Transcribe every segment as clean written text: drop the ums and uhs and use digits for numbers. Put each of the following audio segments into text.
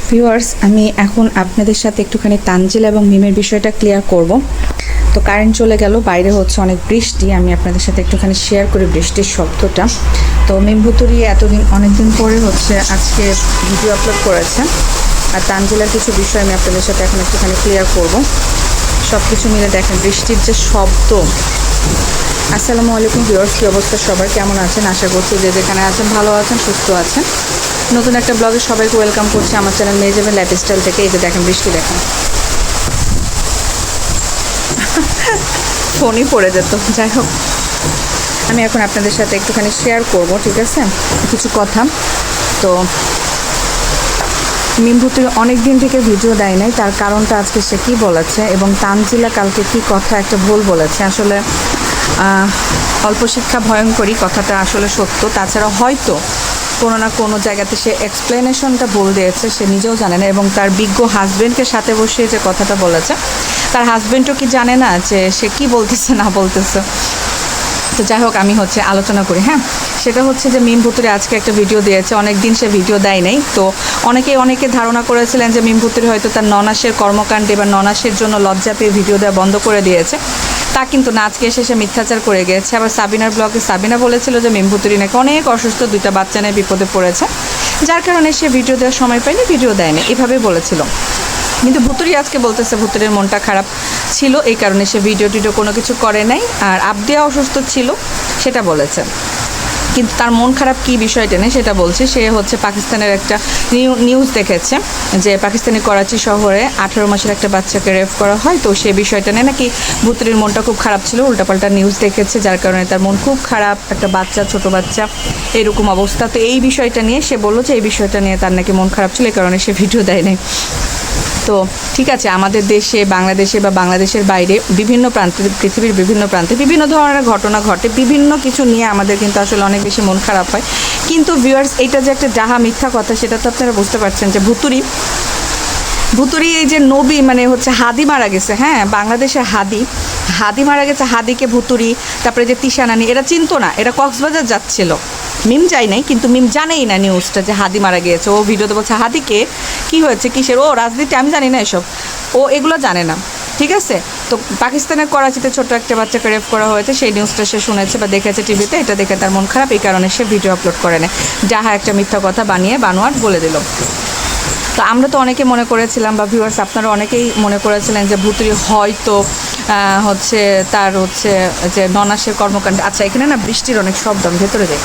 Viewers, আমি এখন আপনাদের সাথে একটুখানি তানজিলা এবং মিমের বিষয়টা ক্লিয়ার করব। তো কারেন্ট চলে গেল, বাইরে হচ্ছে অনেক বৃষ্টি। আমি আপনাদের সাথে একটুখানি শেয়ার করি বৃষ্টির শব্দটা। তো মিম ভুতুরি অনেকদিন পরে হচ্ছে আজকে ভিডিও আপলোড করেছে, আর তানজিলার কিছু বিষয় আমি আপনাদের সাথে এখন একটুখানি ক্লিয়ার করব। সব কিছু মিলে দেখেন বৃষ্টির যে শব্দ। আসসালামু আলাইকুম ভিউয়ার্স, কী অবস্থা সবার, কেমন আছেন? আশা করছি যে যেখানে আছেন ভালো আছেন, সুস্থ আছেন। নতুন একটা ব্লগে সবাইকে ওয়েলকাম করছি আমার চ্যানেল মেজাবেন লাইফস্টাইল থেকে। এই যে দেখেন বৃষ্টি, দেখেন ফোনই পড়ে যেত। যাই হোক, আমি এখন আপনাদের সাথে একটুখানি শেয়ার করব, ঠিক আছে, কিছু কথা। তো মিম ভুতুরি অনেক দিন থেকে ভিডিও দেয় নাই, তার কারণটা আজকে সে কী বলেছে, এবং তানজিলা কালকে কি কথা একটা ভুল বলেছে। আসলে অল্প শিক্ষা ভয়ঙ্করী কথাটা আসলে সত্য। তাছাড়া হয়তো কোনো না কোনো জায়গাতে সে এক্সপ্লেনেশনটা ভুল দিয়েছে, সে নিজেও জানে না। এবং তার বিজ্ঞ হাজব্যান্ডকে সাথে বসিয়ে যে কথাটা বলেছে, তার হাজব্যান্ডও কি জানে না যে সে কি বলতেছে না বলতেছে। তো যাই হোক, আমি হচ্ছে আলোচনা করি। হ্যাঁ, সেটা হচ্ছে যে মিম ভুতুরি আজকে একটা ভিডিও দিয়েছে, অনেক দিন সে ভিডিও দেয় নাই। তো অনেকে ধারণা করেছিলেন যে মিম ভুতুরি হয়তো তার ননাসের কর্মকাণ্ডে বা ননাসের জন্য লজ্জা পেয়ে ভিডিও দেওয়া বন্ধ করে দিয়েছে। তা কিন্তু না, আজকে এসে সে মিথ্যাচার করে গিয়েছে। আবার সাবিনার ব্লগে সাবিনা বলেছিল যে মিম ভুতুরি নাকি অনেক অসুস্থ, 2টা বাচ্চা নিয়ে বিপদে পড়েছে, যার কারণে সে ভিডিও দেওয়ার সময় পায়নি, ভিডিও দেয়নি, এভাবে বলেছিল। কিন্তু ভুতুরি আজকে বলতেছে ভুতুরির মনটা খারাপ ছিল, এই কারণে সে ভিডিও কোনো কিছু করে নাই। আর আবদিয়া অসুস্থ ছিল সেটা বলেছে, কিন্তু তার মন খারাপ কী বিষয়টা নেই সেটা বলছে। সে হচ্ছে পাকিস্তানের একটা নিউজ দেখেছে যে পাকিস্তানি করাচি শহরে 18 মাসের একটা বাচ্চাকে রেপ করা হয়। তো সে বিষয়টা নিয়ে নাকি ভুতুরির মনটা খুব খারাপ ছিল, উল্টাপাল্টা নিউজ দেখেছে, যার কারণে তার মন খুব খারাপ। একটা বাচ্চা, ছোট বাচ্চা, এরকম অবস্থা। তো এই বিষয়টা নিয়ে সে বললো যে এই বিষয়টা নিয়ে তার নাকি মন খারাপ ছিল, এই কারণে সে ভিডিও দেয় নাই। তো ঠিক আছে, আমাদের দেশে, বাংলাদেশে বা বাংলাদেশের বাইরে বিভিন্ন প্রান্তে, পৃথিবীর বিভিন্ন প্রান্তে বিভিন্ন ধরনের ঘটনা ঘটে, বিভিন্ন কিছু নিয়ে আমাদের কিন্তু আসলে অনেক বেশি মন খারাপ হয়। কিন্তু ভিউয়ার্স, এটা যে একটা ডাহা মিথ্যা কথা, সেটা তো আপনারা বুঝতে পারছেন যে ভুতুরি এই যে নবী মানে হচ্ছে হাদি মারা গেছে। হ্যাঁ, বাংলাদেশে হাদি মারা গেছে। হাদিকে ভুতুরি, তারপরে যে তিশা নানি, এরা চিনতো না, এরা কক্সবাজার যাচ্ছিল। মিম যায় নাই, কিন্তু মিম জানেই না নিউজটা যে হাদি মারা গিয়েছে। ও ভিডিওতে বলছে হাদিকে কী হয়েছে, কিসের, ও রাজনীতি, আমি জানি না এসব, ও এগুলো জানে না, ঠিক আছে। তো পাকিস্তানের করাচিতে ছোট একটা বাচ্চাকে রেপ করা হয়েছে, সেই নিউজটা সে শুনেছে বা দেখেছে টিভিতে, এটা দেখে তার মন খারাপ, এই কারণে সে ভিডিও আপলোড করে নেয়, যাহা একটা মিথ্যা কথা বানিয়ে বানোয়াট বলে দিল। তো আমরা তো অনেকে মনে করেছিলাম, বা ভিউয়ার্স আপনারা অনেকেই মনে করেছিলেন যে ভুতুরি হয়তো হচ্ছে তার হচ্ছে যে ননাসের কর্মকাণ্ড। আচ্ছা, এখানে না বৃষ্টির অনেক শব্দ, আমি ভেতরে যাই,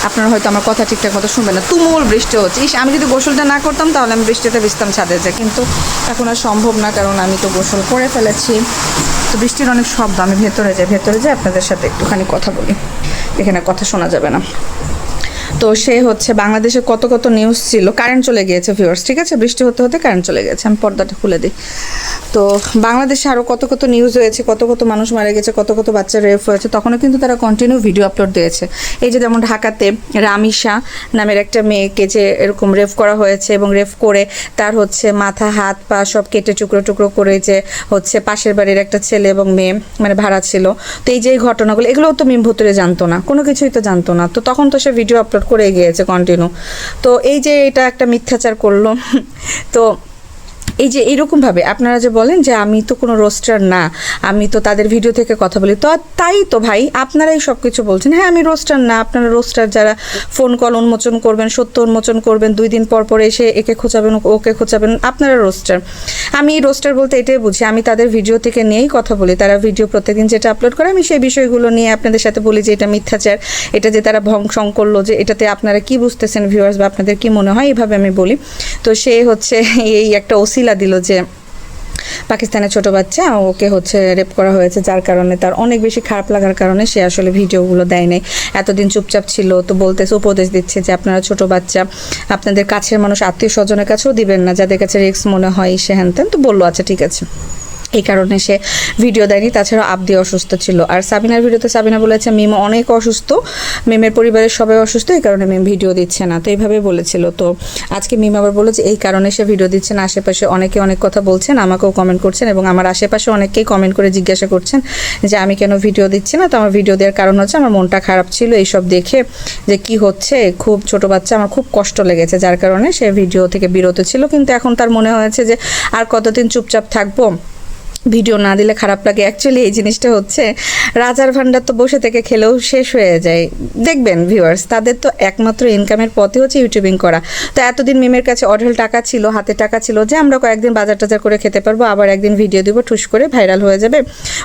আপনারা হয়তো আমার কথা ঠিকঠাক মতো শুনবেন না। তুমুল বৃষ্টি হচ্ছে। আমি যদি গোসলটা না করতাম তাহলে আমি বৃষ্টিতে ভিজতাম ছাদে যাই, কিন্তু এখন আর সম্ভব না, কারণ আমি তো গোসল করে ফেলেছি। তো বৃষ্টির অনেক শব্দ, আমি ভেতরে যাই আপনাদের সাথে একটুখানি কথা বলি, এখানে কথা শোনা যাবে না। তো সে হচ্ছে বাংলাদেশে কত নিউজ ছিল, কারেন্ট চলে গিয়েছে ভিউয়ার্স, ঠিক আছে, বৃষ্টি হতে হতে কারেন্ট চলে গেছে। আমি পর্দাটা খুলে দিই। তো বাংলাদেশে আরও কত নিউজ হয়েছে, কত মানুষ মারা গেছে, কত বাচ্চা রেপ হয়েছে, তখনও কিন্তু তারা কন্টিনিউ ভিডিও আপলোড দিয়েছে। এই যে যেমন ঢাকাতে রামিশা নামের একটা মেয়েকে যে এরকম রেপ করা হয়েছে, এবং রেপ করে তার হচ্ছে মাথা, হাত, পা সব কেটে টুকরো করে যে হচ্ছে পাশের বাড়ির একটা ছেলে এবং মেয়ে মানে ভাড়া ছিল। তো এই যে ঘটনাগুলো, এগুলোও তো মিম ভুতুরে জানতো না, কোনো কিছুই তো জানতো না। তো তখন তো সে ভিডিও আপলোড করে গিয়েছে কন্টিনিউ। তো এই যে এটা একটা মিথ্যাচার করলো। তো এই যে এইরকমভাবে আপনারা যে বলেন যে আমি তো কোনো রোস্টার না, আমি তো তাদের ভিডিও থেকে কথা বলি, তো তাই তো ভাই, আপনারাই সব কিছু বলছেন। হ্যাঁ, আমি রোস্টার না, আপনারা রোস্টার, যারা ফোন কল উন্মোচন করবেন, সত্য উন্মোচন করবেন, 2 দিন পর এসে একে খোঁচাবেন, ওকে খোঁচাবেন, আপনারা রোস্টার। আমি রোস্টার বলতে এটাই বুঝি, আমি তাদের ভিডিও থেকে নিয়েই কথা বলি। তারা ভিডিও প্রত্যেকদিন যেটা আপলোড করে, আমি সেই বিষয়গুলো নিয়ে আপনাদের সাথে বলি যে এটা মিথ্যাচার, এটা যে তারা ভংসং করলো, যে এটাতে আপনারা কি বুঝতেছেন ভিউয়ার্স, বা আপনাদের কি মনে হয়, এইভাবে আমি বলি। তো সে হচ্ছে এই একটা দিল যে পাকিস্তানের ছোট বাচ্চা, ওকে হচ্ছে রেপ করা হয়েছে, যার কারণে তার অনেক বেশি খারাপ লাগার কারণে সে আসলে ভিডিওগুলো দেয় নাই, এতদিন চুপচাপ ছিল। তো বলতেছে, উপদেশ দিচ্ছে যে আপনারা ছোট বাচ্চা, আপনাদের কাছের মানুষ, আত্মীয় স্বজনের কাছেও দিবেন না, যাদের কাছে রিস্ক মনে হয় সে হ্যান ত্যান। তো বললো আচ্ছা ঠিক আছে, এই কারণে সে ভিডিও দেয়নি। তাছাড়া আবদি অসুস্থ ছিল। আর সাবিনার ভিডিওতে সাবিনা বলেছে মিম অনেক অসুস্থ, মিমের পরিবারের সবাই অসুস্থ, এই কারণে মিম ভিডিও দিচ্ছে না। তো এইভাবে বলেছিল। তো আজকে মিম আবার বলে যে এই কারণে সে ভিডিও দিচ্ছে না। আশেপাশে অনেকে অনেক কথা বলছেন, আমাকেও কমেন্ট করছেন এবং আমার আশেপাশে অনেকেই কমেন্ট করে জিজ্ঞাসা করছেন যে আমি কেন ভিডিও দিচ্ছি না। তো আমার ভিডিও দেওয়ার কারণ হচ্ছে আমার মনটা খারাপ ছিল এইসব দেখে, যে কি হচ্ছে, খুব ছোট বাচ্চা, আমার খুব কষ্ট লেগেছে, যার কারণে সে ভিডিও থেকে বিরত ছিল। কিন্তু এখন তার মনে হয়েছে যে আর কতদিন চুপচাপ থাকবো, ভিডিও না দিলে খারাপ লাগে। অ্যাকচুয়ালি এই জিনিসটা হচ্ছে রাজার ভান্ডার তো বসে থেকে খেলেও শেষ হয়ে যায়। দেখবেন ভিউয়ার্স, তাদের তো একমাত্র ইনকামের পথই হচ্ছে ইউটিউবিং করা। তো এতদিন মিমের কাছে অঢেল টাকা ছিল, হাতে টাকা ছিল, যে আমরা কয়েকদিন বাজার টাজার করে খেতে পারবো, আবার একদিন ভিডিও দিব, ঠুস করে ভাইরাল হয়ে যাবে,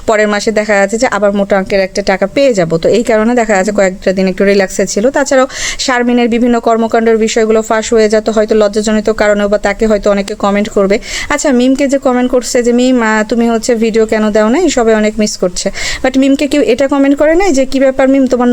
পরের মাসে দেখা যাচ্ছে যে আবার মোটা অঙ্কের একটা টাকা পেয়ে যাব। তো এই কারণে দেখা যাচ্ছে কয়েকটা দিন একটু রিল্যাক্সে ছিল। তাছাড়াও শারমিনের বিভিন্ন কর্মকাণ্ডের বিষয়গুলো ফাঁস হয়ে যেত, হয়তো লজ্জাজনিত কারণেও, বা তাকে হয়তো অনেকে কমেন্ট করবে। আচ্ছা, মিমকে যে কমেন্ট করছে যে মিম তুমি হচ্ছে ভিডিও কেন দাও না, সবাই অনেক মিস করছে, বাট মিমকে কেউ এটা কমেন্ট করে নাই যে কি ব্যাপার মিম, তোমার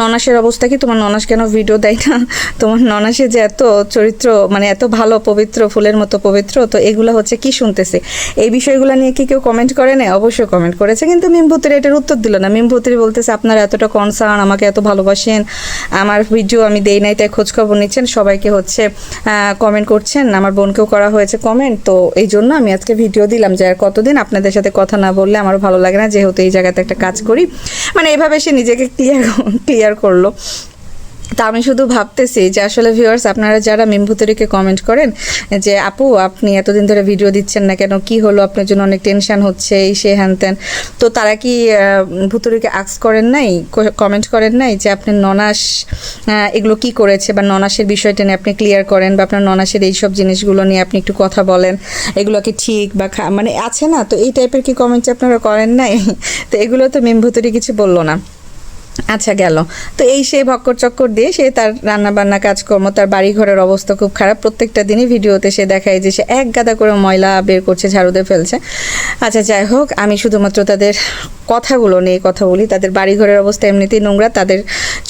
ননাসের অবস্থা কি, তোমার ননাস কেন ভিডিও দেয় না, তোমার ননাসে যে এত চরিত্র, মানে এত ভালো, পবিত্র, ফুলের মতো পবিত্র, তো এগুলো হচ্ছে কি শুনতেছে, এই বিষয়গুলো নিয়ে কি কেউ কমেন্ট করে না? অবশ্যই কমেন্ট করেছে, কিন্তু মিমভূতির এটার উত্তর দিল না। মিমভূতির বলতেছে আপনারা এতটা কনসার্ন, আমাকে এত ভালোবাসেন, আমার ভিডিও আমি দেই নাই তাই খোঁজখবর নিচ্ছেন, সবাইকে হচ্ছে কমেন্ট করছেন, আমার বোনকেও করা হয়েছে কমেন্ট, তো এই জন্য আমি আজকে ভিডিও দিলাম যে আর কতদিন আপনাদের সাথে কথা না বললে আমার ভালো লাগে না, যেহেতু এই জায়গাতে একটা কাজ করি, মানে এভাবে সে নিজেকে ক্লিয়ার করলো। তা আমি শুধু ভাবতেছি যে আসলে ভিউয়ার্স, আপনারা যারা মিম ভুতুরিকে কমেন্ট করেন যে আপু আপনি এতদিন ধরে ভিডিও দিচ্ছেন না কেন, কি হলো, আপনার জন্য অনেক টেনশন হচ্ছে, এই সে হ্যান ত্যান, তো তারা কি ভুতুরিকে আস্ক করেন নাই, কমেন্ট করেন নাই যে আপনার ননাস এগুলো কি করেছে, বা ননাসের বিষয়টা নিয়ে আপনি ক্লিয়ার করেন, বা আপনার ননাসের এইসব জিনিসগুলো নিয়ে আপনি একটু কথা বলেন, এগুলো কি ঠিক বা মানে আছে না, তো এই টাইপের কি কমেন্ট আপনারা করেন নাই? তো এগুলো তো মিম ভুতুরি কিছু বললো না। আচ্ছা গেল, তো এই সেই ভক্কর চক্কর দিয়ে সে তার রান্নাবান্না কাজকর্ম, তার বাড়ি ঘরের অবস্থা খুব খারাপ, প্রত্যেকটা দিনই ভিডিওতে সে দেখায় যে সে এক গাদা করে ময়লা বের করছে, ঝাড়ু দিয়ে ফেলছে। আচ্ছা যাই হোক, আমি শুধুমাত্র তাদের কথাগুলো নিয়ে কথা বলি। তাদের বাড়ি ঘরের অবস্থা এমনিতেই নোংরা, তাদের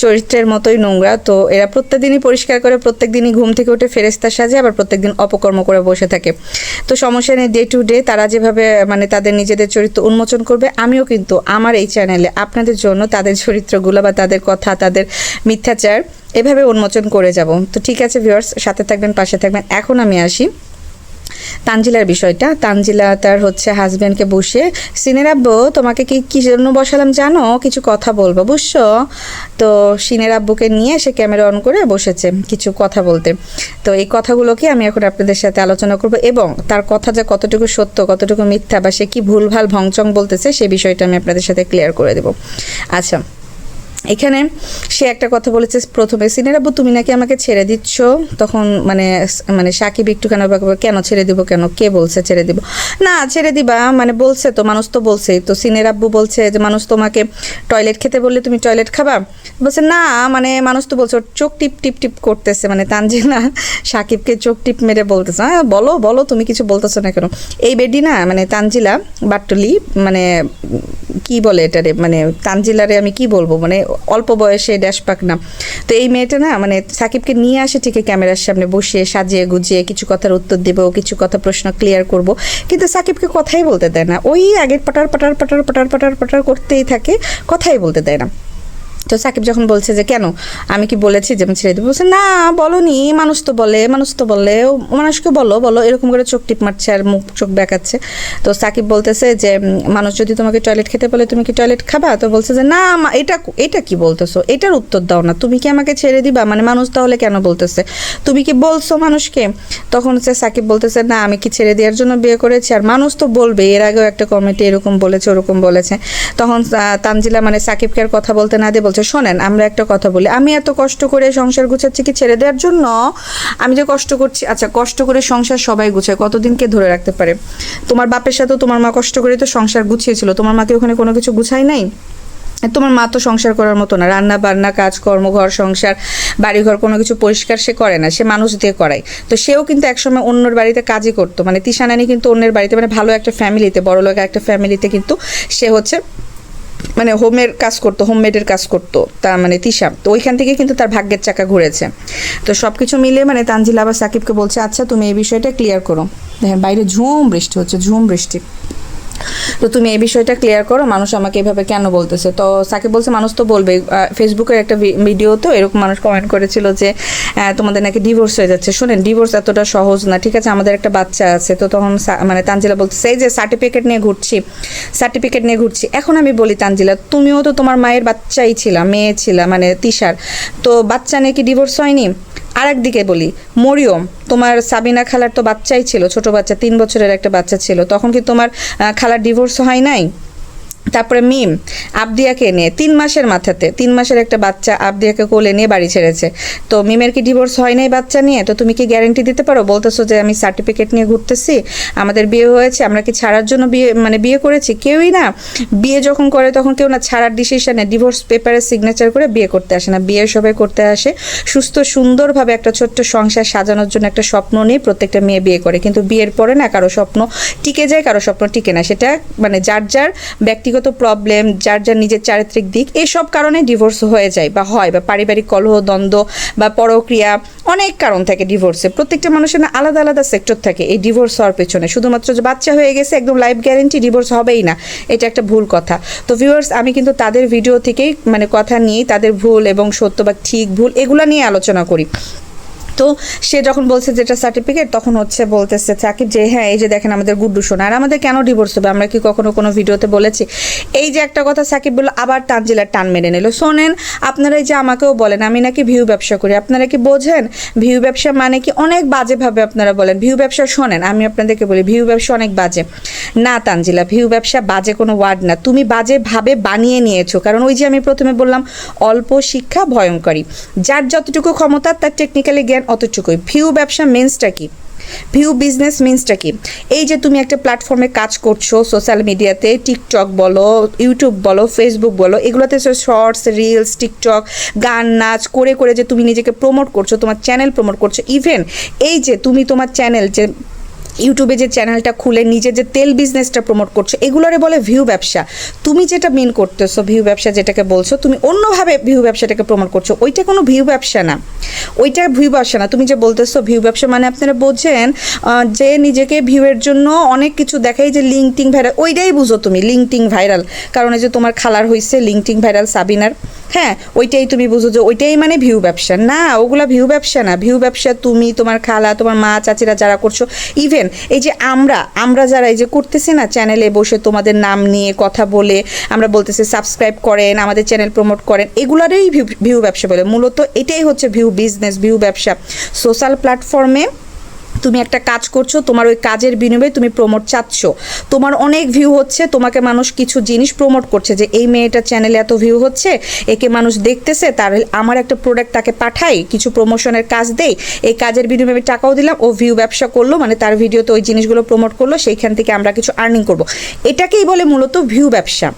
চরিত্রের মতোই নোংরা। তো এরা প্রত্যেক দিনই পরিষ্কার করে, প্রত্যেক দিনই ঘুম থেকে উঠে ফেরেস্তা সাজে, আবার প্রত্যেক দিন অপকর্ম করে বসে থাকে। তো সমস্যা নেই, ডে টু ডে তারা যেভাবে মানে তাদের নিজেদের চরিত্র উন্মোচন করবে, আমিও কিন্তু আমার এই চ্যানেলে আপনাদের জন্য তাদের চরিত্রগুলো বা তাদের কথা, তাদের মিথ্যাচার এভাবে উন্মোচন করে যাব। তো ঠিক আছে ভিউয়ার্স, সাথে থাকবেন, পাশে থাকবেন। এখন আমি আসি তানজিলার বিষয়টা। তানজিলা তার হচ্ছে হাজব্যান্ডকে বসে, সিনের আব্বু তোমাকে কি জন্য বসালাম জানো, কিছু কথা বলবো বুঝছো। তো সিনের আব্বুকে নিয়ে সে ক্যামেরা অন করে বসেছে কিছু কথা বলতে। তো এই কথাগুলোকে আমি এখন আপনাদের সাথে আলোচনা করব, এবং তার কথা যে কতটুকু সত্য, কতটুকু মিথ্যা, বা সে কি ভুলভাল ভংচং বলতেছে, সে বিষয়টা আমি আপনাদের সাথে ক্লিয়ার করে দেব। আচ্ছা, এখানে সে একটা কথা বলেছে প্রথমে, সিনের আব্বু তুমি নাকি আমাকে ছেড়ে দিচ্ছ, তখন মানে সাকিব একটুখানি কেন ছেড়ে দিব, কেন কে বলছে ছেড়ে দিব, না ছেড়ে দিবা মানে বলছে তো, মানুষ তো বলছেই তো। সিনের আব্বু বলছে যে মানুষ তোমাকে টয়লেট খেতে বললে তুমি টয়লেট খাবা, বলছে না মানে মানুষ তো বলছে, ওর চোখ টিপ টিপ টিপ করতেছে, মানে তানজিলা সাকিবকে চোখ টিপ মেরে বলতেছে, হ্যাঁ বলো বলো তুমি কিছু বলতেছো না কেন। এই বেডি না মানে তানজিলা বাট্টলি, মানে কি বলে এটারে, মানে তানজিলারে আমি কি বলবো, মানে অল্প বয়সে ড্যাশ পাক না। তো এই মেয়েটা না মানে সাকিবকে নিয়ে আসে ঠিকই ক্যামেরার সামনে বসিয়ে, সাজিয়ে গুজিয়ে কিছু কথার উত্তর দেবো, কিছু কথা প্রশ্ন ক্লিয়ার করব, কিন্তু সাকিবকে কথাই বলতে দেয় না, ওই আগের Potter Potter Potter Potter Potter Potter করতেই থাকে, কথাই বলতে দেয় না। তো সাকিব যখন বলছে যে কেন আমি কি বলেছি যে আমি ছেড়ে দেবো, বলছে না বলনি, মানুষ তো বলে মানুষকে বলো বলো, এরকম করে চোখ টিপ মারছে আর মুখ চোখ বেঁকাচ্ছে। তো সাকিব বলতেছে যে মানুষ যদি তোমাকে টয়লেট খেতে বলে তুমি কি টয়লেট খাবা, তো বলছে যে না এটা কি বলতেছো, এটার উত্তর দাও না, তুমি কি আমাকে ছেড়ে দিবা, মানে মানুষ তাহলে কেন বলতেছে, তুমি কি বলছো মানুষকে। তখন হচ্ছে সাকিব বলতেছে না আমি কি ছেড়ে দেওয়ার জন্য বিয়ে করেছি, আর মানুষ তো বলবে, এর আগেও একটা কমেন্টে এরকম বলেছে ওরকম বলেছে। তখন তানজিলা মানে সাকিবকে আর কথা বলতে না দিয়ে বলছে শোনেন আমরা একটা কথা বলি, আমি এত কষ্ট করে সংসার গুছাচ্ছি কি ছেড়ে দেওয়ার জন্য, আমি যে কষ্ট করছি, আচ্ছা কষ্ট করে সংসার সবাই গুছায়, কতদিন কে ধরে রাখতে পারে, তোমার বাপের সাথেও তোমার মা কষ্ট করে তো সংসার গুছিয়েছিল, তোমার মাকে ওখানে কোনো কিছু গুছাই নাই, তোমার মা তো সংসার করার মতো না, রান্না বান্না কাজকর্ম ঘর সংসার বাড়িঘর কোনো কিছু পরিষ্কার সে করে না, সে মানুষ দিয়ে করায়। তো সেও কিন্তু একসময় অন্যর বাড়িতে কাজই করতো, মানে তিশা নানি কিন্তু অন্যের বাড়িতে, মানে ভালো একটা ফ্যামিলিতে, বড়লোক একটা ফ্যামিলিতে কিন্তু সে হচ্ছে মানে হোমের কাজ করতো, হোমমেডের কাজ করতো তার মানে তিশা, তো ওইখান থেকে কিন্তু তার ভাগ্যের চাকা ঘুরেছে। তো সব কিছু মিলিয়ে মানে তানজিলা আবার সাকিবকে বলছে আচ্ছা তুমি এই বিষয়টা ক্লিয়ার করো। দেখেন বাইরে ঝুম বৃষ্টি হচ্ছে, ঝুম বৃষ্টি, তো তুমি এই বিষয়টা ক্লিয়ার করো, মানুষ আমাকে এভাবে কেন বলতেছে। তো সাকিব বলছে মানুষ তো বলবে, ফেসবুকের একটা ভিডিও তো এরকম মানুষ কমেন্ট করেছিল যে তোমাদের নাকি ডিভোর্স হয়ে যাচ্ছে। শোনেন ডিভোর্স এতটা সহজ না, ঠিক আছে, আমাদের একটা বাচ্চা আছে। তো তখন মানে তানজিলা বলতেছে এই যে সার্টিফিকেট নিয়ে ঘুরছি। এখন আমি বলি তানজিলা তুমিও তো তোমার মায়ের বাচ্চাই ছিলা, মেয়ে ছিলা মানে তিশার, তো বাচ্চা নিয়ে কি ডিভোর্স হয়নি? আর একদিকে বলি মরিয়ম, তোমার সাবিনা খালার তো বাচ্চাই ছিল, ছোট বাচ্চা 3 বছরের একটা বাচ্চা ছিল, তখন কি তোমার খালার ডিভোর্স হয় নাই? তারপরে মিম আবদিয়াকে নিয়ে 3 মাসের মাথাতে 3 মাসের একটা বাচ্চা আবদিয়াকে কোলে নিয়ে বাড়ি ছেড়েছে, তো মিমের কি ডিভোর্স হয় নাই বাচ্চা নিয়ে? তো তুমি কি গ্যারেন্টি দিতে পারো? বলতেছো যে আমি সার্টিফিকেট নিয়ে ঘুরতেছি, আমাদের বিয়ে হয়েছে, আমরা কি ছাড়ার জন্য বিয়ে করেছি? কেউই না। বিয়ে যখন করে তখন কেউ না ছাড়ার ডিসিশনে ডিভোর্স পেপারে সিগনেচার করে বিয়ে করতে আসে না। বিয়ে সবাই করতে আসে সুস্থ সুন্দরভাবে একটা ছোট্ট সংসার সাজানোর জন্য, একটা স্বপ্ন নিয়ে প্রত্যেকটা মেয়ে বিয়ে করে, কিন্তু বিয়ের পরে না কারো স্বপ্ন টিকে যায়, কারো স্বপ্ন টিকে না। সেটা মানে যার যার ব্যক্তিগত প্রবলেম, যার যার নিজের চারিত্রিক দিক, এইসব কারণে ডিভোর্স হয়ে যায় বা হয়, বা পারিবারিক কলহ দ্বন্দ্ব বা পরক্রিয়া, অনেক কারণ থাকে ডিভোর্সে। প্রত্যেকটা মানুষের না আলাদা আলাদা সেক্টর থাকে এই ডিভোর্স হওয়ার পেছনে। শুধুমাত্র যে বাচ্চা হয়ে গেছে একদম লাইফ গ্যারেন্টি ডিভোর্স হবেই না, এটা একটা ভুল কথা। তো ভিউয়ার্স আমি কিন্তু তাদের ভিডিও থেকেই মানে কথা নিয়েই তাদের ভুল এবং সত্য বা ঠিক ভুল এগুলা নিয়ে আলোচনা করি। তো সে যখন বলছে যেটা সার্টিফিকেট, তখন হচ্ছে বলতেছে সাকিব যে হ্যাঁ এই যে দেখেন আমাদের গুড্ডু সোনা, আর আমাদের কেন ডিভোর্স হবে, আমরা কি কখনো কোনো ভিডিওতে বলেছি? এই যে একটা কথা সাকিব বললো, আবার তানজিলার টান মেরে নিল। শোনেন আপনারা এই যে আমাকেও বলেন আমি নাকি ভিউ ব্যবসা করি, আপনারা কি বোঝেন ভিউ ব্যবসা মানে কি? অনেক বাজেভাবে আপনারা বলেন ভিউ ব্যবসা। শোনেন আমি আপনাদেরকে বলি ভিউ ব্যবসা অনেক বাজে না তানজিলা, ভিউ ব্যবসা বাজে কোনো ওয়ার্ড না, তুমি বাজেভাবে বানিয়ে নিয়েছো। কারণ ওই যে আমি প্রথমে বললাম অল্প শিক্ষা ভয়ঙ্করী, যার যতটুকু ক্ষমতা তার টেকনিক্যালি জ্ঞান অতটুকুই। ভিউ ব্যবসা মিন্সটা কি? ভিউ বিজনেস মিন্সটা কি? এই যে তুমি একটা প্ল্যাটফর্মে কাজ করছো সোশ্যাল মিডিয়াতে, টিকটক বলো, ইউটিউব বলো, ফেসবুক বলো, এগুলোতে শর্টস, রিলস, টিকটক, গান নাচ করে করে যে তুমি নিজেকে প্রমোট করছো, তোমার চ্যানেল প্রমোট করছো, ইভেন এই যে তুমি তোমার চ্যানেল যে ইউটিউবে যে চ্যানেলটা খুলে নিজের যে তেল বিজনেসটা প্রমোট করছো, এগুলোরে বলে ভিউ ব্যবসা। তুমি যেটা মিন করতেছো ভিউ ব্যবসা যেটাকে বলছো, তুমি অন্যভাবে ভিউ ব্যবসাটাকে প্রমোট করছো, ওইটা কোনো ভিউ ব্যবসা না, ওইটা ভিউ ব্যবসা না। তুমি যে বলতেছো ভিউ ব্যবসা মানে আপনারা বোঝেন যে নিজেকে ভিউয়ের জন্য অনেক কিছু দেখাই, যে লিঙ্কটিং ভাইরাল, ওইটাই বুঝো তুমি লিঙ্কটিং ভাইরাল, কারণ এই যে তোমার খালার হয়েছে লিঙ্কটিং ভাইরাল সাবিনার, হ্যাঁ ওইটাই তুমি বুঝো যে ওইটাই মানে ভিউ ব্যবসা। না, ওগুলা ভিউ ব্যবসা না। ভিউ ব্যবসা তুমি, তোমার খালা, তোমার মা, চাচিরা যারা করছো, ইভেন এই যে আমরা যারা এই যে করতেছি না চ্যানেলে বসে তোমাদের নাম নিয়ে কথা বলে আমরা বলতেছি সাবস্ক্রাইব করেন, আমাদের চ্যানেল প্রমোট করেন, এগুলারই ভিউ ব্যবসা বলে। মূলত এটাই হচ্ছে ভিউ বিজনেস, ভিউ ব্যবসা। সোশ্যাল প্ল্যাটফর্মে তুমি একটা কাজ করছো, তোমার ওই কাজের বিনিময়ে তুমি প্রমোট চাচ্ছ, তোমার অনেক ভিউ হচ্ছে, তোমাকে মানুষ কিছু জিনিস প্রমোট করছে যে এই মেয়েটার চ্যানেলে এত ভিউ হচ্ছে, একে মানুষ দেখতেছে, তার আমার একটা প্রোডাক্ট তাকে পাঠাই, কিছু প্রমোশনের কাজ দেই, এই কাজের বিনিময়ে আমি টাকাও দিলাম, ও ভিউ ব্যবসা করলো, মানে তার ভিডিওতে ওই জিনিসগুলো প্রমোট করলো, সেইখান থেকে আমরা কিছু আর্নিং করবো, এটাকেই বলে মূলত ভিউ ব্যবসা।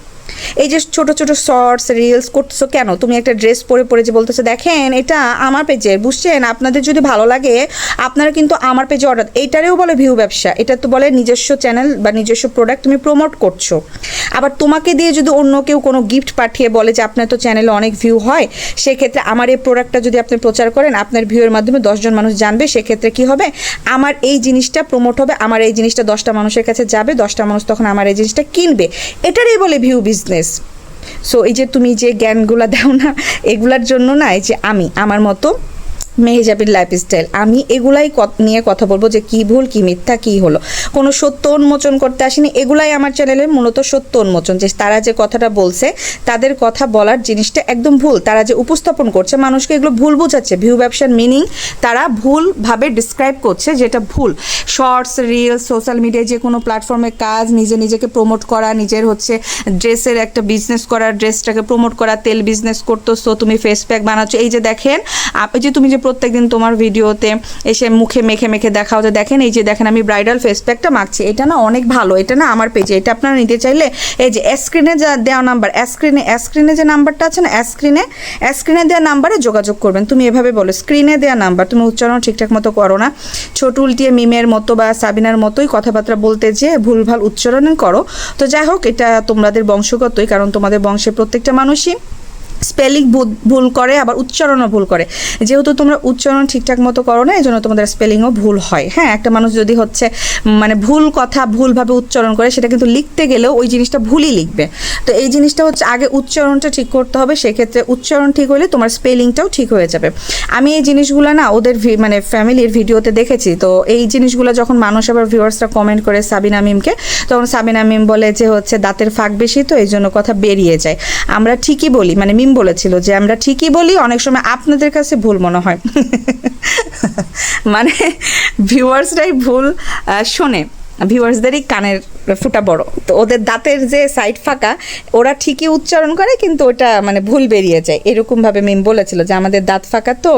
এই যে ছোট ছোট শর্টস রিলস করতেছো কেন? তুমি একটা ড্রেস পরে পরে যে বলতেছো দেখেন এটা আমার পেজে, বুঝছেন, আপনাদের যদি ভালো লাগে আপনারা কিন্তু আমার পেজে অর্ডার, এইটারেও বলে ভিউ ব্যবসা। এটা তো বলে নিজস্ব চ্যানেল বা নিজস্ব প্রোডাক্ট তুমি প্রমোট করছো। আবার তোমাকে দিয়ে যদি অন্য কেউ কোনো গিফট পাঠিয়ে বলে যে আপনার তো চ্যানেলে অনেক ভিউ হয়, সেক্ষেত্রে আমার এই প্রোডাক্টটা যদি আপনি প্রচার করেন, আপনার ভিউয়ের মাধ্যমে 10 জন মানুষ জানবে, সেক্ষেত্রে কি হবে, আমার এই জিনিসটা প্রমোট হবে, আমার এই জিনিসটা 10টা মানুষের কাছে যাবে, 10টা মানুষ তখন আমার এই জিনিসটা কিনবে, এটারই বলে ভিউ বিজনেস। সো এই যে তুমি যে জ্ঞানগুলো দাও না, এগুলার জন্য না এই যে আমি আমার মতো মেহেজাবির লাইফস্টাইল, আমি এগুলাই নিয়ে কথা বলবো যে কি ভুল কি মিথ্যা কি হলো, কোনো সত্য উন্মোচন করতে আসিনি। এগুলাই আমার চ্যানেলের মূলত সত্য উন্মোচন, যে তারা যে কথাটা বলছে তাদের কথা বলার জিনিসটা একদম ভুল, তারা যে উপস্থাপন করছে মানুষকে এগুলো ভুল বোঝাচ্ছে, ভিউ ব্যবসার মিনিং তারা ভুলভাবে ডিসক্রাইব করছে, যেটা ভুল। শর্টস রিলস সোশ্যাল মিডিয়ায় যে কোনো প্ল্যাটফর্মে কাজ, নিজেকে প্রমোট করা, নিজের হচ্ছে ড্রেসের একটা বিজনেস করা, ড্রেসটাকে প্রমোট করা, তেল বিজনেস করতেছো, তুমি ফেস প্যাক বানাচ্ছো, এই যে দেখেন এই যে তুমি যে প্রত্যেকদিন তোমার ভিডিওতে এসে মুখে মেখে মেখে দেখাও যে দেখেন এই যে দেখেন আমি ব্রাইডাল ফেস প্যাকটা মাখছি, এটা না অনেক ভালো, এটা না আমার পেজে, এটা আপনারা নিতে চাইলে এই যে স্ক্রিনে যা দেওয়া নাম্বার, স্ক্রিনে যে নাম্বারটা আছে না, স্ক্রিনে দেওয়া নাম্বারে যোগাযোগ করবেন। তুমি এভাবে বলো স্ক্রিনে দেওয়া নাম্বার, তুমি উচ্চারণ ঠিকঠাক মতো করো না, ছোট উল্টিয়ে মিমের মতো বা সাবিনার মতোই কথাবার্তা বলতে যে ভুলভাল উচ্চারণ করো। তো যাই হোক, এটা তোমাদের বংশগতই, কারণ তোমাদের বংশের প্রত্যেকটা মানুষই স্পেলিং ভুল করে, আবার উচ্চারণও ভুল করে। যেহেতু তোমরা উচ্চারণ ঠিকঠাক মতো করো না, এই জন্য তোমাদের স্পেলিংও ভুল হয়। হ্যাঁ, একটা মানুষ যদি হচ্ছে মানে ভুল কথা ভুলভাবে উচ্চারণ করে, সেটা কিন্তু লিখতে গেলেও ওই জিনিসটা ভুলই লিখবে। তো এই জিনিসটা হচ্ছে আগে উচ্চারণটা ঠিক করতে হবে, সেক্ষেত্রে উচ্চারণ ঠিক হলে তোমার স্পেলিংটাও ঠিক হয়ে যাবে। আমি এই জিনিসগুলো না ওদের মানে ফ্যামিলির ভিডিওতে দেখেছি। তো এই জিনিসগুলো যখন মানুষ আবার ভিউয়ার্সরা কমেন্ট করে সাবিনা মিমকে, তখন সাবিনা মিম বলে যে হচ্ছে দাঁতের ফাঁক বেশি, তো এই জন্য কথা বেরিয়ে যায়। আমরা ঠিকই বলি, মানে মিম বলেছিল যে আমরা ঠিকই বলি, অনেক সময় আপনাদের কাছে ভুল মনে হয়। মানে ভিউয়ার্সরাই ভুল শোনে, ভিউয়ার্সদেরই কানের ফুটা বড়, তো ওদের দাঁতের যে সাইড ফাঁকা ওরা ঠিকই উচ্চারণ করে, কিন্তু ওটা মানে ভুল বেরিয়ে যায়। এরকমভাবে মিম বলেছিল যে আমাদের দাঁত ফাঁকা, তো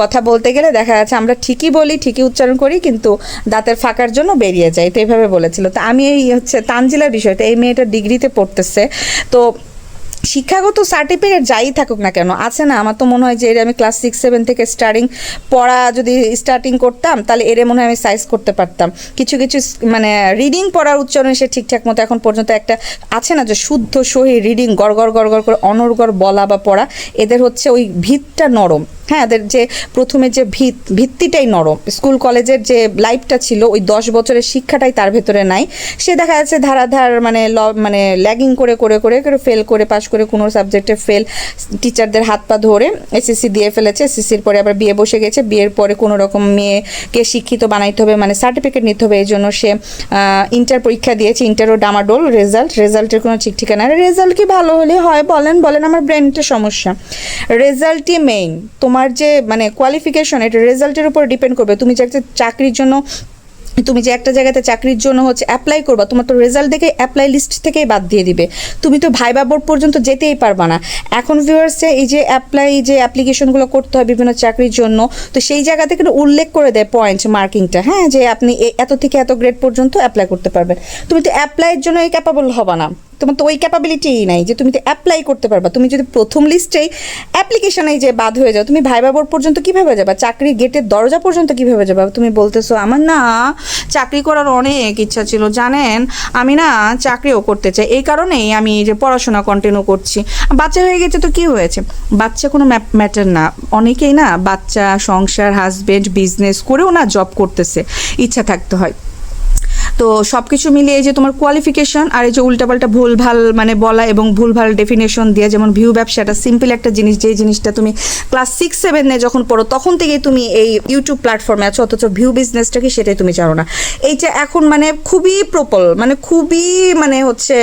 কথা বলতে গেলে দেখা যাচ্ছে আমরা ঠিকই বলি, ঠিকই উচ্চারণ করি, কিন্তু দাঁতের ফাঁকার জন্য বেরিয়ে যায়। তো এইভাবে বলেছিল। তো আমি এই হচ্ছে তানজিলার বিষয়টা, এই মেয়েটা ডিগ্রিতে পড়তেছে, তো শিক্ষাগত সার্টিফিকেট যাই থাকুক না কেন আছে না, আমার তো মনে হয় যে এর আমি ক্লাস 6-7 থেকে পড়া যদি স্টার্টিং করতাম, তাহলে এর মনে হয় আমি সাইজ করতে পারতাম। কিছু কিছু মানে রিডিং পড়ার উচ্চারণ সে ঠিকঠাক মতো এখন পর্যন্ত একটা আছে না যে শুদ্ধ সহি রিডিং গড় গড় গড় গড় করে অনর্গড় বলা বা পড়া, এদের হচ্ছে ওই ভিতটা নরম। হ্যাঁ, এদের যে প্রথমে যে ভিত্তিটাই নরম। স্কুল কলেজের যে লাইফটা ছিল, ওই 10 বছরের শিক্ষাটাই তার ভেতরে নাই। সে দেখা যাচ্ছে ধারাধার মানে ল্যাগিং করে করে করে করে ফেল করে পাশ করে কোনো সাবজেক্টে ফেল, টিচারদের হাত পা ধরে এসএসসি দিয়ে ফেলেছে, এসএসসির পরে আবার বিয়ে বসে গেছে, বিয়ের পরে কোনো রকম মেয়েকে শিক্ষিত বানাইতে হবে, মানে সার্টিফিকেট নিতে হবে, এই জন্য সে ইন্টার পরীক্ষা দিয়েছে, ইন্টারও ডামাডোল রেজাল্টের কোনো ঠিক ঠিকানা। রেজাল্ট কি ভালো হলে হয় বলেন আমার ব্রেনটা সমস্যা। রেজাল্টই মেইন, তোমার যে মানে কোয়ালিফিকেশন, এটা রেজাল্টের উপর ডিপেন্ড করবে। তুমি যে একটা চাকরির জন্য, তুমি যে একটা জায়গাতে চাকরির জন্য হচ্ছে অ্যাপ্লাই করবা, তোমার তো রেজাল্ট দেখে অ্যাপ্লাই লিস্ট থেকেই বাদ দিয়ে দিবে, তুমি তো ভাইবা বোর্ড পর্যন্ত যেতেই পারবা না। এখন ভিউয়ার্সে এই যে অ্যাপ্লিকেশনগুলো করতে হয় বিভিন্ন চাকরির জন্য, তো সেই জায়গা থেকে উল্লেখ করে দেয় পয়েন্ট মার্কিংটা, হ্যাঁ, যে আপনি এত থেকে এত গ্রেড পর্যন্ত অ্যাপ্লাই করতে পারবেন। তুমি তো অ্যাপ্লাইয়ের জন্য ক্যাপাবল হবা না, তোমার তো ওই ক্যাপাবিলিটিই নাই যে তুমি তো অ্যাপ্লাই করতে পারবা। তুমি যদি প্রথম লিস্টেই অ্যাপ্লিকেশনেই যে বাদ হয়ে যাও, তুমি ভাইবা বোর্ড পর্যন্ত কীভাবে যাবা, চাকরির গেটের দরজা পর্যন্ত কীভাবে যাবা? তুমি বলতেছো আমার না চাকরি করার অনেক ইচ্ছা ছিল, জানেন আমি না চাকরিও করতে চাই, এই কারণেই আমি যে পড়াশোনা কন্টিনিউ করছি। বাচ্চা হয়ে গেছে তো কি হয়েছে, বাচ্চা কোনো ম্যাটার না। অনেকেই না বাচ্চা, সংসার, হাজবেন্ড, বিজনেস করেও না জব করতেছে, ইচ্ছা থাকতে হয়। তো সব কিছু মিলিয়ে যে তোমার কোয়ালিফিকেশন আর এই যে উল্টাপাল্টা ভুলভাল মানে বলা এবং ভুলভাল ডেফিনেশন দিয়ে, যেমন ভিউ ব্যবসাটা সিম্পল একটা জিনিস, যে জিনিসটা তুমি ক্লাস 6-7 যখন পড়ো তখন থেকেই তুমি এই ইউটিউব প্ল্যাটফর্মে আছো, অথচ ভিউ বিজনেসটা কি সেটাই তুমি জানো না। এইটা এখন মানে খুবই মানে খুবই মানে হচ্ছে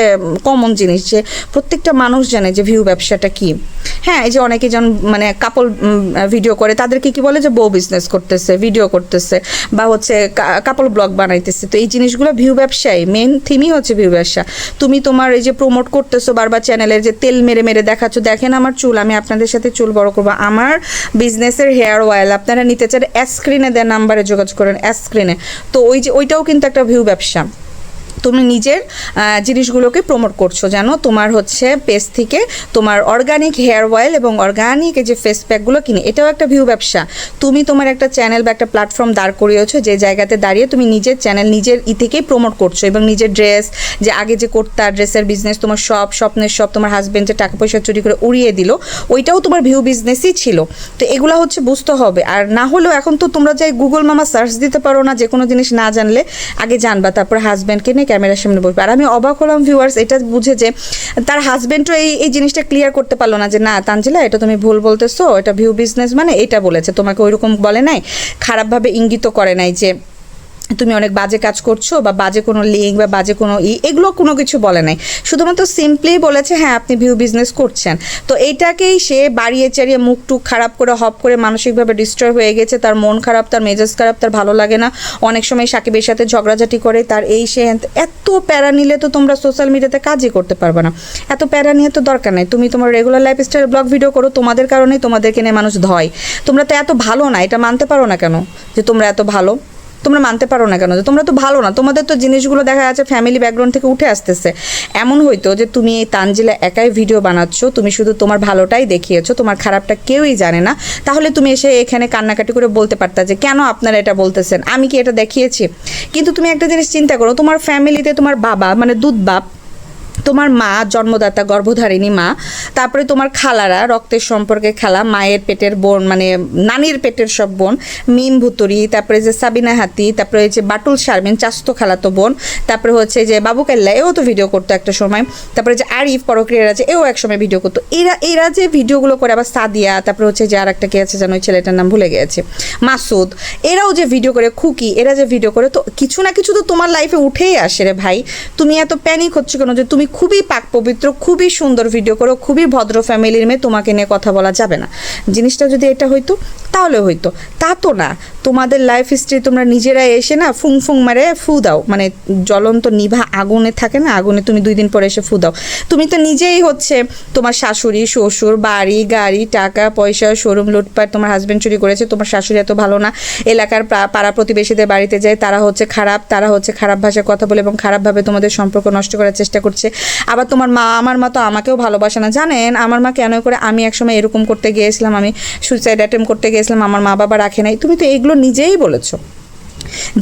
কমন জিনিস যে প্রত্যেকটা মানুষ জানে যে ভিউ ব্যবসাটা কি। হ্যাঁ, এই যে অনেকে যেমন মানে কাপল ভিডিও করে, তাদেরকে কি বলে যে বউ বিজনেস করতেছে, ভিডিও করতেছে, বা হচ্ছে কাপল ব্লগ বানাইতেছে। তো এই জিনিসগুলো ভিউ ব্যবসায় মেন থিমই হচ্ছে ভিউ ব্যবসা। তুমি তোমার এই যে প্রমোট করতেছো বারবার চ্যানেলের যে তেল মেরে মেরে দেখাচ্ছ, দেখেন আমার চুল, আমি আপনাদের সাথে চুল বড় করবো, আমার বিজনেসের হেয়ার অয়েল আপনারা নিতে চান, স্ক্রিনে দেন নাম্বারে যোগাযোগ করেন, স্ক্রিনে। তো ওইটাও কিন্তু একটা ভিউ ব্যবসা। তুমি নিজের জিনিসগুলোকে প্রমোট করছো, জানো তোমার হচ্ছে পেজ থেকে তোমার অর্গানিক হেয়ার অয়েল এবং অর্গানিক এই যে ফেস প্যাকগুলো কিনে, এটাও একটা ভিউ ব্যবসা। তুমি তোমার একটা চ্যানেল বা একটা প্ল্যাটফর্ম দাঁড় করিয়েছো, যে জায়গাতে দাঁড়িয়ে তুমি নিজের চ্যানেল নিজের থেকেই প্রমোট করছো, এবং নিজের ড্রেস যে আগে যে করতা ড্রেসের বিজনেস, তোমার সব স্বপ্নের সব তোমার হাজব্যান্ড যে টাকা পয়সা চুরি করে উড়িয়ে দিল, ওইটাও তোমার ভিউ বিজনেসই ছিল। তো এগুলো হচ্ছে বুঝতে হবে। আর না হলেও এখন তো তোমরা যাই গুগল মামা সার্চ দিতে পারো না, যে কোনো জিনিস না জানলে আগে জানবা, তারপর হাজব্যান্ডকে নিয়ে ক্যামেরার সামনে বলবে। আর আমি অবাক হলাম ভিউয়ার্স এটা বুঝে যে তার হাজব্যান্ডও এই জিনিসটা ক্লিয়ার করতে পারলো না যে না তানজিলা এটা তুমি ভুল বলতেছো, এটা ভিউ বিজনেস মানে এটা বলেছে, তোমাকে ওইরকম বলে নাই, খারাপভাবে ইঙ্গিত করে নাই যে তুমি অনেক বাজে কাজ করছো বা বাজে কোনো লিঙ্ক বা বাজে কোনো এগুলো কোনো কিছু বলে নাই, শুধুমাত্র সিম্পলি বলেছে হ্যাঁ আপনি ভিউ বিজনেস করছেন। তো এইটাকেই সে বাড়িয়ে চাড়িয়ে মুখ টুক খারাপ করে হপ করে মানসিকভাবে ডিস্ট্রয় হয়ে গেছে, তার মন খারাপ, তার মেজাজ খারাপ, তার ভালো লাগে না, অনেক সময় সাকিবের সাথে ঝগড়াঝাটি করে, তার এই সে এত প্যারা নিলে তো তোমরা সোশ্যাল মিডিয়াতে কাজই করতে পারবে না, এত প্যারা নিয়ে তো দরকার নেই। তুমি তোমার রেগুলার লাইফস্টাইল ব্লগ ভিডিও করো, তোমাদের কারণেই তোমাদেরকে নিয়ে মানুষ ধয়। তোমরা তো এত ভালো না, এটা মানতে পারো না কেন যে তোমরা এত ভালো? তোমরা মানতে পারো না কেন যে তোমরা তো ভালো না? তোমাদের তো জিনিসগুলো দেখা যাচ্ছে ফ্যামিলি ব্যাকগ্রাউন্ড থেকে উঠে আসতেছে। এমন হইতো যে তুমি এই তানজিলা একাই ভিডিও বানাচ্ছ, তুমি শুধু তোমার ভালোটাই দেখিয়েছো, তোমার খারাপটা কেউই জানে না, তাহলে তুমি এসে এখানে কান্নাকাটি করে বলতে পারতা যে কেন আপনারা এটা বলতেছেন, আমি কি এটা দেখিয়েছি? কিন্তু তুমি একটা জিনিস চিন্তা করো, তোমার ফ্যামিলিতে তোমার বাবা মানে দুধ বাপ, তোমার মা জন্মদাতা গর্ভধারিণী মা, তারপরে তোমার খালারা রক্তের সম্পর্কে খালা, মায়ের পেটের বোন মানে নানির পেটের সব বোন, মিম ভুতুরি, তারপরে যে সাবিনা হাতি, তারপরে যে বাটুল শারমিন চাস্তো খালাতো বোন, তারপরে হচ্ছে যে বাবু কেল্লা এও তো ভিডিও করতো একটা সময়, তারপরে যে আরিফ পরক্রিয়ার আছে এও এক সময় ভিডিও করতো। এরা যে ভিডিওগুলো করে, আবার সাদিয়া, তারপরে হচ্ছে যে আর একটা কে আছে যেন ওই ছেলেটার নাম ভুলে গেছে, মাসুদ, এরাও যে ভিডিও করে, খুকি, এরা যে ভিডিও করে, তো কিছু না কিছু তো তোমার লাইফে উঠেই আসে রে ভাই। তুমি এত প্যানিক হচ্ছে কেন যে তুমি খুবই পাক পবিত্র, খুবই সুন্দর ভিডিও করো, খুবই ভদ্র ফ্যামিলির মেয়ে, তোমাকে নিয়ে কথা বলা যাবে না? জিনিসটা যদি এটা হইতো তাহলে হইতো, তা তো না। তোমাদের লাইফ হিস্ট্রি তোমরা নিজেরাই এসে না ফুং ফুং মারে ফু দাও, মানে জ্বলন্ত নিভা আগুনে থাকে না, আগুনে তুমি 2 দিন পরে এসে ফু দাও। তুমি তো নিজেই হচ্ছে তোমার শাশুড়ি শ্বশুর বাড়ি গাড়ি টাকা পয়সা শোরুম লুটপাট, তোমার হাজব্যান্ড চুরি করেছে, তোমার শাশুড়ি এত ভালো না, এলাকার পাড়া প্রতিবেশীদের বাড়িতে যায়, তারা হচ্ছে খারাপ, তারা হচ্ছে খারাপ ভাষায় কথা বলে এবং খারাপভাবে তোমাদের সম্পর্ক নষ্ট করার চেষ্টা করছে। আবার তোমার মা, আমার মা তো আমাকেও ভালোবাসে না, জানেন আমার মা কেন করে? আমি একসময় এরকম করতে গিয়েছিলাম, আমি সুইসাইড অ্যাটেম্প করতে গিয়েছিলাম, আমার মা বাবা রাখে নাই। তুমি তো এইগুলো নিজেই বলেছো।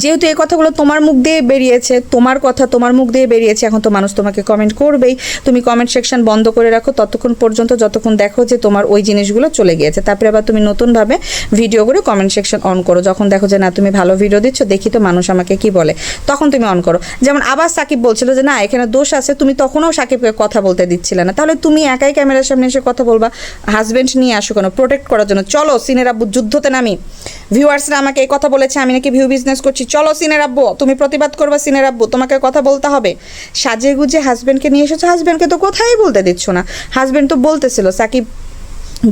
যেহেতু এই কথাগুলো তোমার মুখ দিয়ে বেরিয়েছে, তোমার কথা তোমার মুখ দিয়ে বেরিয়েছে, এখন তো মানুষ তোমাকে কমেন্ট করবেই। তুমি কমেন্ট সেকশন বন্ধ করে রাখো ততক্ষণ পর্যন্ত যতক্ষণ দেখো যে তোমার ওই জিনিসগুলো চলে গিয়েছে, তারপরে আবার তুমি নতুনভাবে ভিডিও করে কমেন্ট সেকশন অন করো। যখন দেখো যে না তুমি ভালো ভিডিও দিচ্ছ, দেখি তো মানুষ আমাকে কি বলে, তখন তুমি অন করো। যেমন আবার সাকিব বলছিল যে না এখানে দোষ আছে, তুমি তখনও সাকিবকে কথা বলতে দিচ্ছিলে না, তাহলে তুমি একাই ক্যামেরার সামনে এসে কথা বলবা? হাজব্যান্ড নিয়ে আসো কেন? প্রোটেক্ট করার জন্য। চলো সিনের আব্বু যুদ্ধতে নামি, ভিউয়ার্সরা আমাকে এই কথা বলেছে আমি নাকি ভিউ বিজনেস করছি, চলো সিনের আব্বু তুমি প্রতিবাদ করবা, সিনের আব্বু তোমাকে কথা বলতে হবে। সাজে গুজে হাজব্যান্ডকে নিয়ে এসেছো, হাজব্যান্ডকে তো কোথায় বলতে দিচ্ছ না। হাজব্যান্ড তো বলতেছিল, সাকিব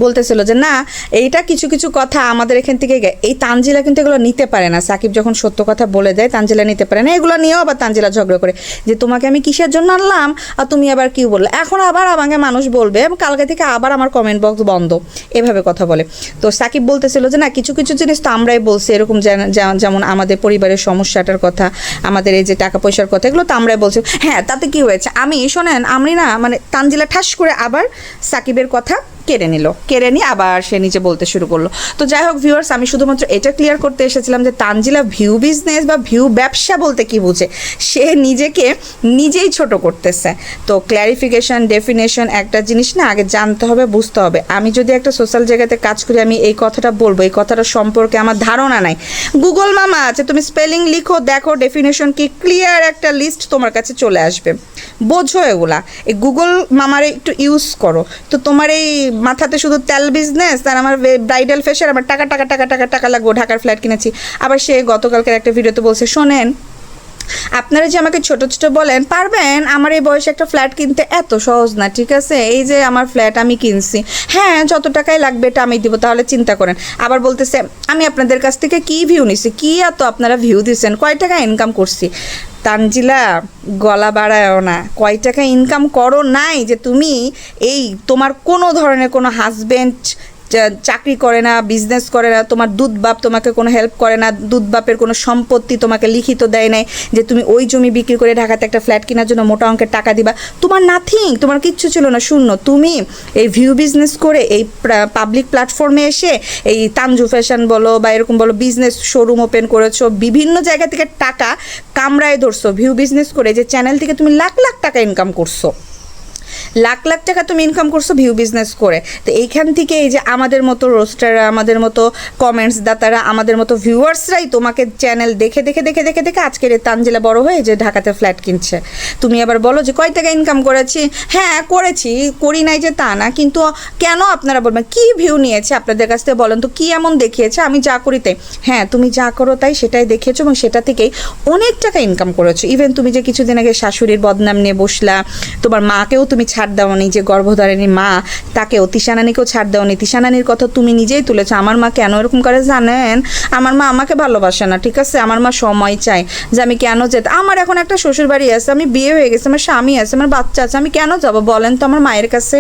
বলতেছিল যে না এইটা কিছু কিছু কথা আমাদের এখান থেকে, এই তানজিলা কিন্তু এগুলো নিতে পারে না। সাকিব যখন সত্য কথা বলে দেয় তানজিলা নিতে পারে না, এগুলো নিয়েও আবার তানজিলা ঝগড়া করে যে তোমাকে আমি কিসের জন্য আনলাম আর তুমি আবার কি বললে, এখন আবার আমাকে মানুষ বলবে কালকে থেকে আবার আমার কমেন্ট বক্স বন্ধ, এভাবে কথা বলে। তো সাকিব বলতেছিল যে না কিছু কিছু জিনিস তো আমরাই বলছি, এরকম যেমন আমাদের পরিবারের সমস্যাটার কথা, আমাদের এই যে টাকা পয়সার কথা, এগুলো তো আমরাই বলছি। হ্যাঁ তাতে কি হয়েছে, আমি শোনেন আমি না মানে তানজিলা ঠাস করে আবার সাকিবের কথা কেড়ে নিয়ে আবার সে নিচে বলতে শুরু করলো। তো যাই হোক ভিউয়ার্স, আমি শুধুমাত্র এটা ক্লিয়ার করতে এসেছিলাম যে তানজিলা ভিউ বিজনেস বা ভিউ ব্যবসা বলতে কি বুঝে, সে নিজেকে নিজেই ছোট করতেছে। তো ক্ল্যারিফিকেশন ডেফিনেশন একটা জিনিস না আগে জানতে হবে, বুঝতে হবে। আমি যদি একটা সোশ্যাল জায়গাতে কাজ করি, আমি এই কথাটা বলবো, এই কথাটা সম্পর্কে আমার ধারণা নাই, গুগল মামা আছে, তুমি স্পেলিং লিখো দেখো ডেফিনেশন কি, ক্লিয়ার একটা লিস্ট তোমার কাছে চলে আসবে, বোঝো এগুলা। এই গুগল মামারে একটু ইউজ করো। তো তোমার এই মাথাতে শুধু তেল বিজনেস আর আমার ব্রাইডাল ফেশিয়াল, আমার টাকা টাকা টাকা টাকা টাকা লাগবে, ঢাকার ফ্ল্যাট কিনেছি। আবার সে গতকালকের একটা ভিডিওতে বলছে শোনেন আপনারা যে আমাকে ছোট ছোট বলেন, পারবেন আমার এই বয়সে একটা ফ্ল্যাট কিনতে? এত সহজ না, ঠিক আছে? এই যে আমার ফ্ল্যাট আমি কিনছি, হ্যাঁ যত টাকাই লাগবে এটা আমি দিব, তাহলে চিন্তা করেন। আবার বলতেছে আমি আপনাদের কাছ থেকে কি ভিউ নিছি, কি এত আপনারা ভিউ দিচ্ছেন, কয় টাকা ইনকাম করছি। তানজিলা গলা বাড়ায়ও না, কয় টাকা ইনকাম করো নাই যে তুমি এই তোমার কোনো ধরনের কোনো হাজব্যান্ড চাকরি করে না, বিজনেস করে না, তোমার দুধ বাপ তোমাকে কোনো হেল্প করে না, দুধ বাপের কোনো সম্পত্তি তোমাকে লিখিত দেয় নাই যে তুমি ওই জমি বিক্রি করে ঢাকাতে একটা ফ্ল্যাট কেনার জন্য মোটা অঙ্কের টাকা দিবা, তোমার নাথিং, তোমার কিচ্ছু ছিল না, শূন্য। তুমি এই ভিউ বিজনেস করে এই পাবলিক প্ল্যাটফর্মে এসে এই তানজু ফ্যাশন বলো বা এরকম বলো বিজনেস শোরুম ওপেন করেছো, বিভিন্ন জায়গা থেকে টাকা কামড়ায় ধরছো ভিউ বিজনেস করে, যে চ্যানেল থেকে তুমি লাখ লাখ টাকা ইনকাম করছো। লাখ লাখ টাকা তুমি ইনকাম করছো ভিউ বিজনেস করে। তো এইখান থেকে এই যে আমাদের মতো রোস্টাররা, আমাদের মতো কমেন্টস দাতারা, আমাদের মতো ভিউয়ার্সরাই তোমাকে চ্যানেল দেখে দেখে দেখে দেখে দেখে আজকের এই তানজিলা বড় হয়ে যে ঢাকাতে ফ্ল্যাট কিনছে। তুমি আবার বলো যে কয় টাকা ইনকাম করেছি। হ্যাঁ করেছি, করি নাই যে তা না, কিন্তু কেন আপনারা বলবেন কি ভিউ নিয়েছে আপনাদের কাছ থেকে বলেন তো, কি এমন দেখিয়েছে আমি যা করি তাই? হ্যাঁ তুমি যা করো তাই সেটাই দেখিয়েছো এবং সেটা থেকেই অনেক টাকা ইনকাম করেছো। ইভেন তুমি যে কিছুদিন আগে শাশুড়ির বদনাম নিয়ে বসলা, তোমার মাকেও তুমি ছাড় দাওনি, যে গর্ভধারিণী মা তাকেও, তিশানানিকেও ছাড় দাওনি। তিশানানির কথা তুমি নিজেই তুলেছো। আমার মা কেন এরকম করে জানেন? আমার মা আমাকে ভালোবাসে না, ঠিক আছে? আমার মা সময় চায় যে আমি কেন যেতে। আমার এখন একটা শ্বশুর বাড়ি আছে, আমি বিয়ে হয়ে গেছে, আমার স্বামী আছে, আমার বাচ্চা আছে, আমি কেন যাবো বলেন তো আমার মায়ের কাছে?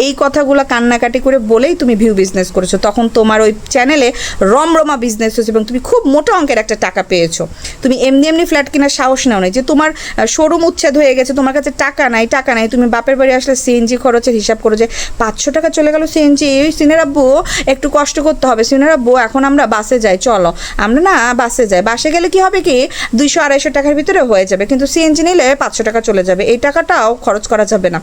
এই কথাগুলো কান্নাকাটি করে বলেই তুমি ভিউ বিজনেস করেছো। তখন তোমার ওই চ্যানেলে রমরমা বিজনেস হয়েছে এবং তুমি খুব মোটা অঙ্কের একটা টাকা পেয়েছো। তুমি এমনি এমনি ফ্ল্যাট কেনার সাহস নাও নাই, যে তোমার শোরুম উচ্ছেদ হয়ে গেছে, তোমার কাছে টাকা নাই, টাকা নাই। তুমি বাপের বাড়ি আসলে সিএনজি খরচের হিসাব করো যে 500 টাকা চলে গেল সিএনজি। এই সিনের আব্বু একটু কষ্ট করতে হবে, সিনের আব্বু এখন আমরা বাসে যাই, চলো আমরা না বাসে যাই। বাসে গেলে কি হবে কি 200-250 টাকার ভিতরে হয়ে যাবে, কিন্তু সিএনজি নিলে 500 টাকা চলে যাবে, এই টাকাটাও খরচ করা যাবে না।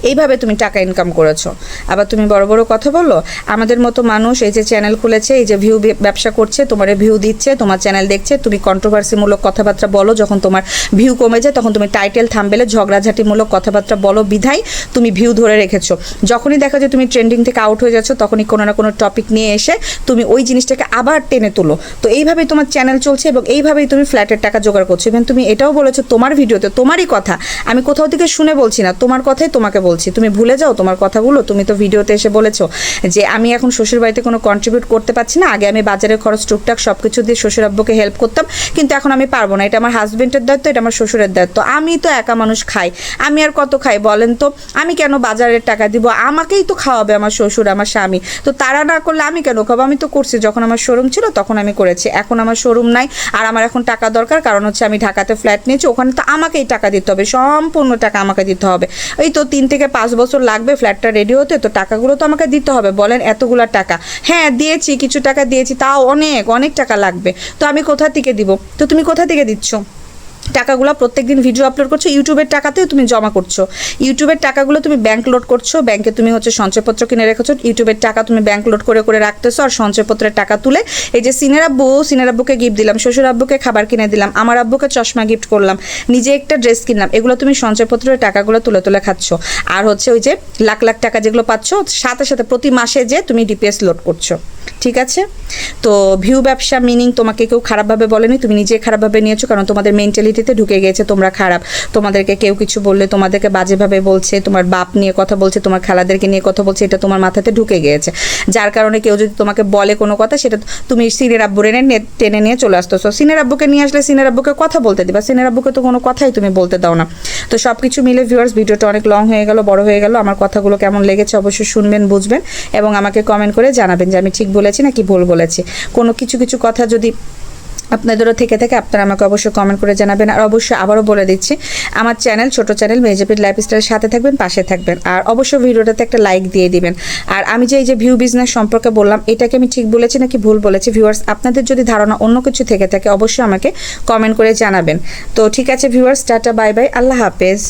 এইভাবে তুমি টাকা ইনকাম করেছো। আবার তুমি বড় বড় কথা বলো। আমাদের মতো মানুষ এই যে চ্যানেল খুলেছে, এই যে ভিউ ব্যবসা করছে, তোমার ভিউ দিচ্ছে, তোমার চ্যানেল দেখছে, তুমি কন্ট্রোভার্সিমূলক কথাবার্তা বলো, যখন তোমার ভিউ কমে যায় তখন তুমি টাইটেল থাম্বনেলে ঝগড়াঝাটিমূলক কথাবার্তা বলো, বিধায় তুমি ভিউ ধরে রেখেছো। যখনই দেখা যায় তুমি ট্রেন্ডিং থেকে আউট হয়ে যাচ্ছ, তখনই কোনো না কোনো টপিক নিয়ে এসে তুমি ওই জিনিসটাকে আবার টেনে তুলো। তো এইভাবেই তোমার চ্যানেল চলছে এবং এইভাবেই তুমি ফ্ল্যাটের টাকা জোগাড় করছো। এবং তুমি এটাও বলেছো তোমার ভিডিওতে, তোমারই কথা, আমি কোথাও থেকে শুনে বলছি না, তোমার কথাই তোমাকে বলছি। তুমি ভুলে যাও তোমার কথাগুলো। তুমি তো ভিডিওতে এসে বলেছো যে আমি এখন শ্বশুর বাড়িতে কোনো কন্ট্রিবিউট করতে পারছি না, আগে আমি বাজারের খরচ টুকটাক সব কিছু দিয়ে শ্বশুর আব্বুকে হেল্প করতাম, কিন্তু এখন আমি পারবো না, এটা আমার হাজবেন্ডের দায়িত্ব, এটা আমার শ্বশুরের দায়িত্ব। আমি তো একা মানুষ খাই, আমি আর কত খাই বলেন তো? আমি কেন বাজারের টাকা দিব? আমাকেই তো খাওয়াবে আমার শ্বশুর, আমার স্বামী। তো তারা না করলে আমি কেন খাবো? আমি তো করছি, যখন আমার শোরুম ছিল তখন আমি করেছি, এখন আমার শোরুম নাই আর আমার এখন টাকা দরকার, কারণ হচ্ছে আমি ঢাকাতে ফ্ল্যাট নিয়েছি, ওখানে তো আমাকেই টাকা দিতে হবে, সম্পূর্ণ টাকা আমাকে দিতে হবে। এই তো 3 থেকে 5 বছর লাগবে ফ্ল্যাটটা রেডি হতে, তো টাকাগুলো তো আমাকে দিতে হবে। বলেন এতগুলো টাকা? হ্যাঁ দিয়েছি, কিছু টাকা দিয়েছি, তাও অনেক অনেক টাকা লাগবে। তো আমি কোথা থেকে দিব? তো তুমি কোথা থেকে দিচ্ছ টাকাগুলো? প্রত্যেকদিন ভিডিও আপলোড করছো, ইউটিউবের টাকাতেও তুমি জমা করছো, ইউটিউবের টাকাগুলো তুমি ব্যাংক লোড করছো, ব্যাংকে তুমি হচ্ছে সঞ্চয়পত্র কিনে রেখেছো, ইউটিউবের টাকা তুমি ব্যাংক লোড করে করে রাখতেছো, আর সঞ্চয়পত্রের টাকা তুলে এই যে সিনের আব্বুকে গিফট দিলাম, শ্বশুর আব্বুকে খাবার কিনে দিলাম, আমার আব্বুকে চশমা গিফট করলাম, নিজে একটা ড্রেস কিনলাম, এগুলো তুমি সঞ্চয়পত্রের টাকাগুলো তুলে তুলে খাচ্ছ। আর হচ্ছে ওই যে লাখ লাখ টাকা যেগুলো পাচ্ছ, সাথে সাথে প্রতি মাসে যে তুমি ডিপিএস লোড করছো, ঠিক আছে? তো ভিউ ব্যবসা মিনিং তোমাকে কেউ খারাপভাবে বলেনি, তুমি নিজে খারাপভাবে নিয়েছো, কারণ তোমাদের মেন্টালিটিতে ঢুকে গিয়েছে তোমরা খারাপ। তোমাদেরকে কেউ কিছু বললে তোমাদেরকে বাজেভাবে বলছে, তোমার বাপ নিয়ে কথা বলছে, তোমার খালাদেরকে নিয়ে কথা বলছে, এটা তোমার মাথাতে ঢুকে গিয়েছে, যার কারণে কেউ যদি তোমাকে বলে কোনো কথা, সেটা তুমি সিনের আব্বুর টেনে নিয়ে চলে আসতেছো। সিনের আব্বুকে নিয়ে আসলে সিনের আব্বুকে কথা বলতে দিবা, সিনের আব্বুকে তো কোনো কথাই তুমি বলতে দাও না। তো সব কিছু মিলে ভিউয়ার্স, ভিডিওটা অনেক লং হয়ে গেল, বড় হয়ে গেল। আমার কথাগুলো কেমন লেগেছে অবশ্যই শুনবেন, বুঝবেন এবং আমাকে কমেন্ট করে জানাবেন যে আমি ঠিক বলেছি নাকি ভুল বলেছি। কোনো কিছু কিছু কথা যদি আপনাদেরও থেকে থাকে আপনারা আমাকে অবশ্যই কমেন্ট করে জানাবেন। আর অবশ্যই আবারও বলে দিচ্ছি, আমার চ্যানেল, ছোট চ্যানেল মেহেজাবিন লাইফস্টাইলের সাথে থাকবেন, পাশে থাকবেন, আর অবশ্যই ভিডিওটাতে একটা লাইক দিয়ে দিবেন। আর আমি যে এই যে ভিউ বিজনেস সম্পর্কে বললাম, এটাকে আমি ঠিক বলেছি নাকি ভুল বলেছি, ভিউয়ার্স আপনাদের যদি ধারণা অন্য কিছু থেকে থাকে অবশ্যই আমাকে কমেন্ট করে জানাবেন। তো ঠিক আছে ভিউয়ার্স, টাটা, বাই বাই, আল্লাহ হাফেজ।